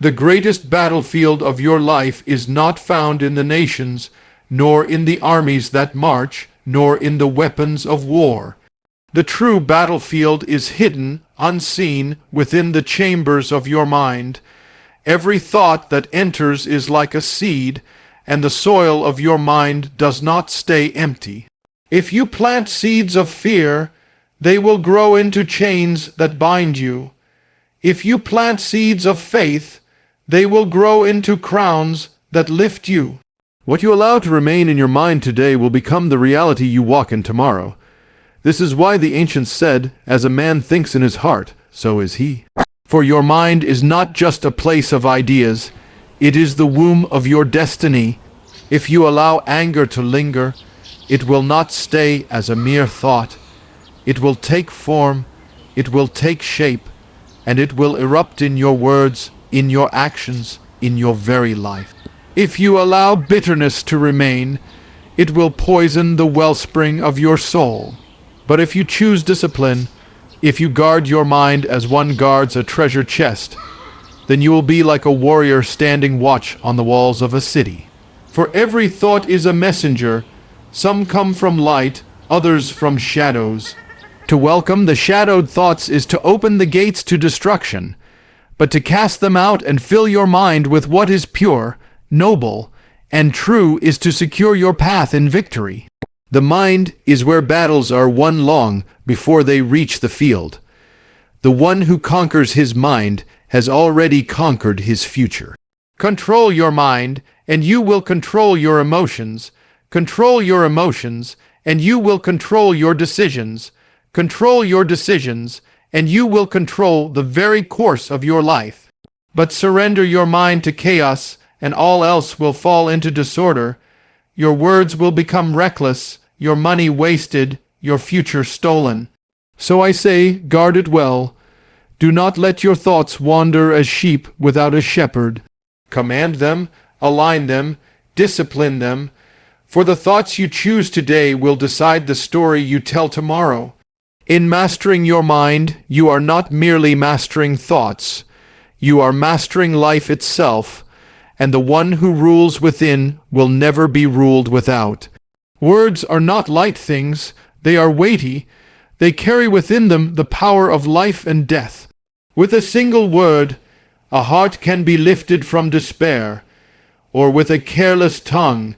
The greatest battlefield of your life is not found in the nations, nor in the armies that march, nor in the weapons of war. The true battlefield is hidden, unseen, within the chambers of your mind. Every thought that enters is like a seed, and the soil of your mind does not stay empty. If you plant seeds of fear, they will grow into chains that bind you. If you plant seeds of faith, they will grow into crowns that lift you. What you allow to remain in your mind today will become the reality you walk in tomorrow. This is why the ancients said, "As a man thinks in his heart, so is he." For your mind is not just a place of ideas, it is the womb of your destiny. If you allow anger to linger, it will not stay as a mere thought. It will take form, it will take shape, and it will erupt in your words, in your actions, in your very life. If you allow bitterness to remain, it will poison the wellspring of your soul. But if you choose discipline, if you guard your mind as one guards a treasure chest, then you will be like a warrior standing watch on the walls of a city. For every thought is a messenger. Some come from light, others from shadows. To welcome the shadowed thoughts is to open the gates to destruction, but to cast them out and fill your mind with what is pure, noble, and true is to secure your path in victory. The mind is where battles are won long before they reach the field. The one who conquers his mind has already conquered his future. Control your mind, and you will control your emotions. Control your emotions, and you will control your decisions. Control your decisions, and you will control the very course of your life. But surrender your mind to chaos, and all else will fall into disorder. Your words will become reckless, your money wasted, your future stolen. So I say, guard it well. Do not let your thoughts wander as sheep without a shepherd. Command them, align them, discipline them, for the thoughts you choose today will decide the story you tell tomorrow. In mastering your mind, you are not merely mastering thoughts. You are mastering life itself, and the one who rules within will never be ruled without. Words are not light things, they are weighty. They carry within them the power of life and death. With a single word, a heart can be lifted from despair, or with a careless tongue,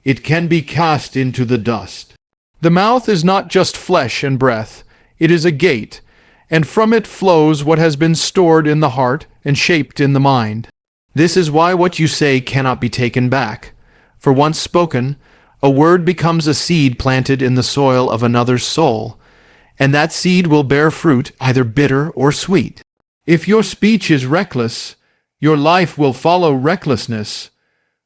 it can be cast into the dust. The mouth is not just flesh and breath, it is a gate, and from it flows what has been stored in the heart and shaped in the mind. This is why what you say cannot be taken back. For once spoken, a word becomes a seed planted in the soil of another's soul, and that seed will bear fruit either bitter or sweet. If your speech is reckless, your life will follow recklessness,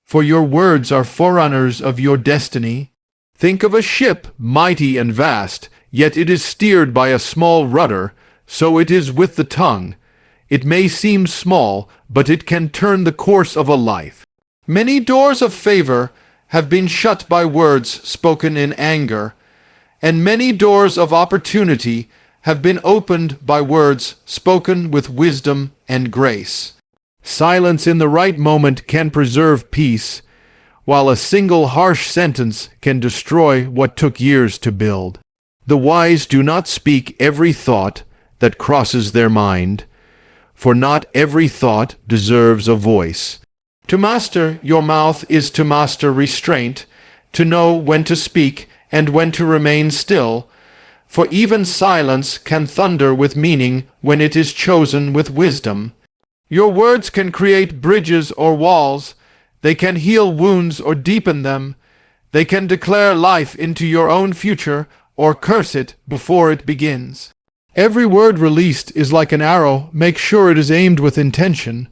for your words are forerunners of your destiny. Think of a ship mighty and vast, yet it is steered by a small rudder, so it is with the tongue. It may seem small, but it can turn the course of a life. Many doors of favor have been shut by words spoken in anger, and many doors of opportunity have been opened by words spoken with wisdom and grace. Silence in the right moment can preserve peace, while a single harsh sentence can destroy what took years to build. The wise do not speak every thought that crosses their mind, for not every thought deserves a voice. To master your mouth is to master restraint, to know when to speak and when to remain still, for even silence can thunder with meaning when it is chosen with wisdom. Your words can create bridges or walls, they can heal wounds or deepen them, they can declare life into your own future or curse it before it begins. Every word released is like an arrow, make sure it is aimed with intention,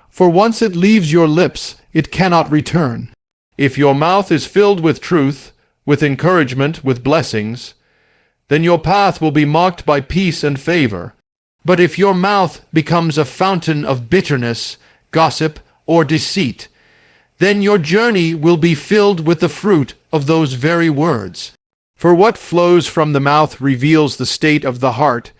for once it leaves your lips, it cannot return. If your mouth is filled with truth, with encouragement, with blessings, then your path will be marked by peace and favor. But if your mouth becomes a fountain of bitterness, gossip, or deceit, then your journey will be filled with the fruit of those very words. For what flows from the mouth reveals the state of the heart.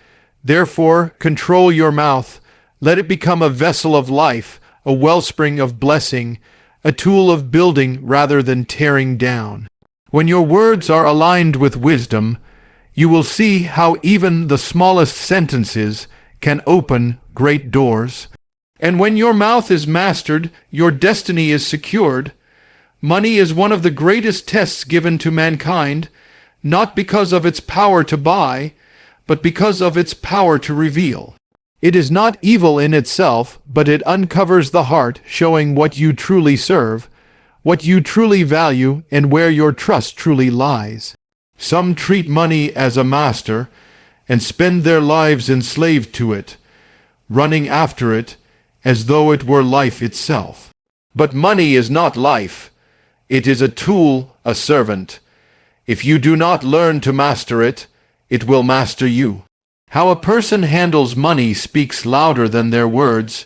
Therefore, control your mouth. Let it become a vessel of life, a wellspring of blessing, a tool of building rather than tearing down. When your words are aligned with wisdom, you will see how even the smallest sentences can open great doors. And when your mouth is mastered, your destiny is secured. Money is one of the greatest tests given to mankind, not because of its power to buy, but because of its power to reveal. It is not evil in itself, but it uncovers the heart, showing what you truly serve, what you truly value, and where your trust truly lies. Some treat money as a master and spend their lives enslaved to it, running after it as though it were life itself. But money is not life. It is a tool, a servant. If you do not learn to master it, it will master you. How a person handles money speaks louder than their words.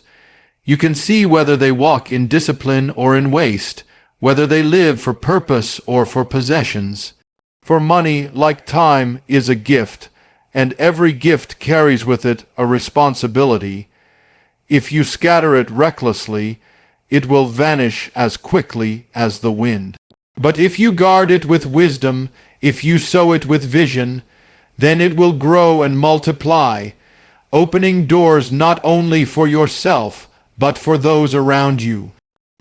You can see whether they walk in discipline or in waste, whether they live for purpose or for possessions. For money, like time, is a gift, and every gift carries with it a responsibility. If you scatter it recklessly, it will vanish as quickly as the wind. But if you guard it with wisdom, if you sow it with vision, then it will grow and multiply, opening doors not only for yourself, but for those around you.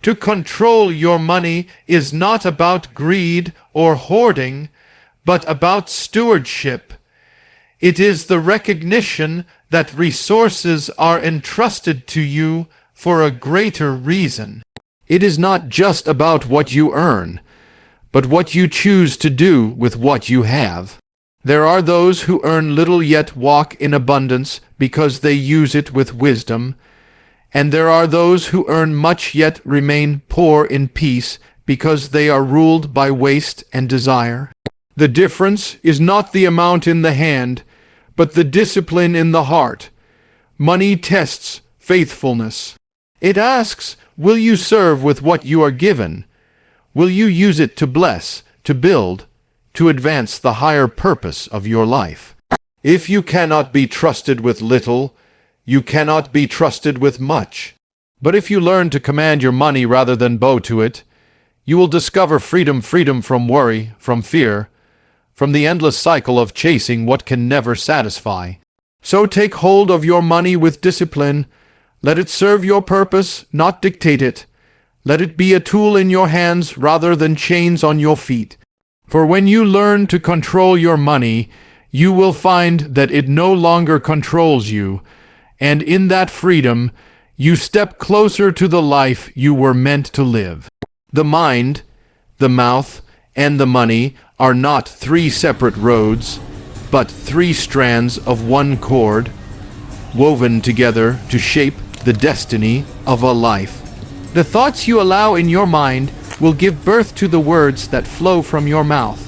To control your money is not about greed or hoarding, but about stewardship. It is the recognition that resources are entrusted to you for a greater reason. It is not just about what you earn, but what you choose to do with what you have. There are those who earn little yet walk in abundance because they use it with wisdom, and there are those who earn much yet remain poor in peace because they are ruled by waste and desire. The difference is not the amount in the hand, but the discipline in the heart. Money tests faithfulness. It asks, will you serve with what you are given? Will you use it to bless, to build, to advance the higher purpose of your life? If you cannot be trusted with little, you cannot be trusted with much. But if you learn to command your money rather than bow to it, you will discover freedom from worry, from fear, from the endless cycle of chasing what can never satisfy. So take hold of your money with discipline. Let it serve your purpose, not dictate it. Let it be a tool in your hands rather than chains on your feet. For when you learn to control your money, you will find that it no longer controls you, and in that freedom, you step closer to the life you were meant to live. The mind, the mouth, and the money are not three separate roads, but three strands of one cord, woven together to shape the destiny of a life. The thoughts you allow in your mind will give birth to the words that flow from your mouth,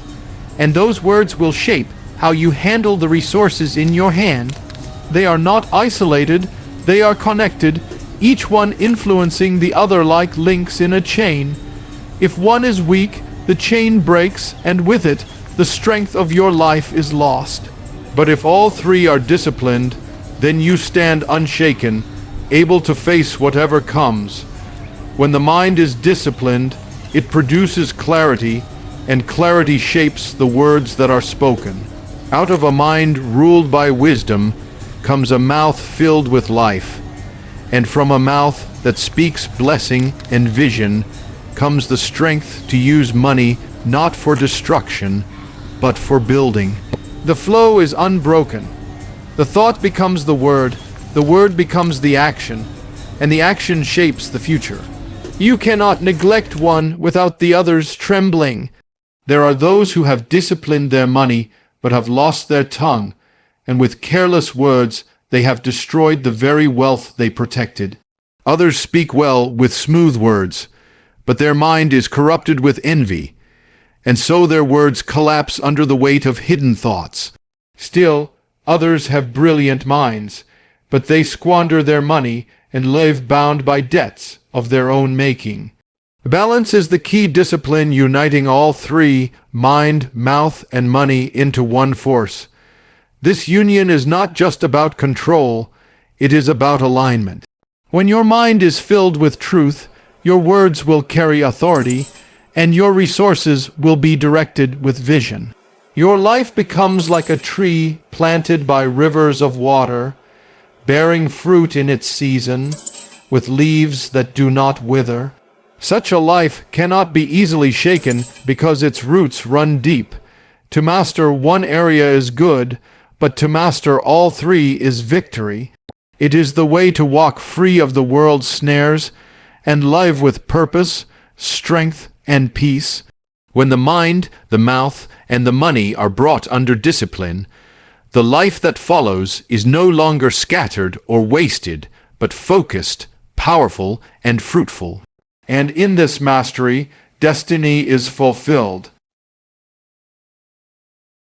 and those words will shape how you handle the resources in your hand. They are not isolated, they are connected, each one influencing the other like links in a chain. If one is weak, the chain breaks, and with it, the strength of your life is lost. But if all three are disciplined, then you stand unshaken, able to face whatever comes. When the mind is disciplined, it produces clarity, and clarity shapes the words that are spoken. Out of a mind ruled by wisdom comes a mouth filled with life, and from a mouth that speaks blessing and vision comes the strength to use money not for destruction, but for building. The flow is unbroken. The thought becomes the word becomes the action, and the action shapes the future. You cannot neglect one without the others trembling. There are those who have disciplined their money, but have lost their tongue, and with careless words they have destroyed the very wealth they protected. Others speak well with smooth words, but their mind is corrupted with envy, and so their words collapse under the weight of hidden thoughts. Still, others have brilliant minds, but they squander their money and live bound by debts of their own making. Balance is the key discipline uniting all three, mind, mouth, and money, into one force. This union is not just about control, It is about alignment. When your mind is filled with truth, your words will carry authority, and your resources will be directed with vision. Your life becomes like a tree planted by rivers of water, bearing fruit in its season, with leaves that do not wither. Such a life cannot be easily shaken because its roots run deep. To master one area is good, but to master all three is victory. It is the way to walk free of the world's snares and live with purpose, strength, and peace. When the mind, the mouth, and the money are brought under discipline, the life that follows is no longer scattered or wasted, but focused, powerful, and fruitful. And in this mastery, destiny is fulfilled.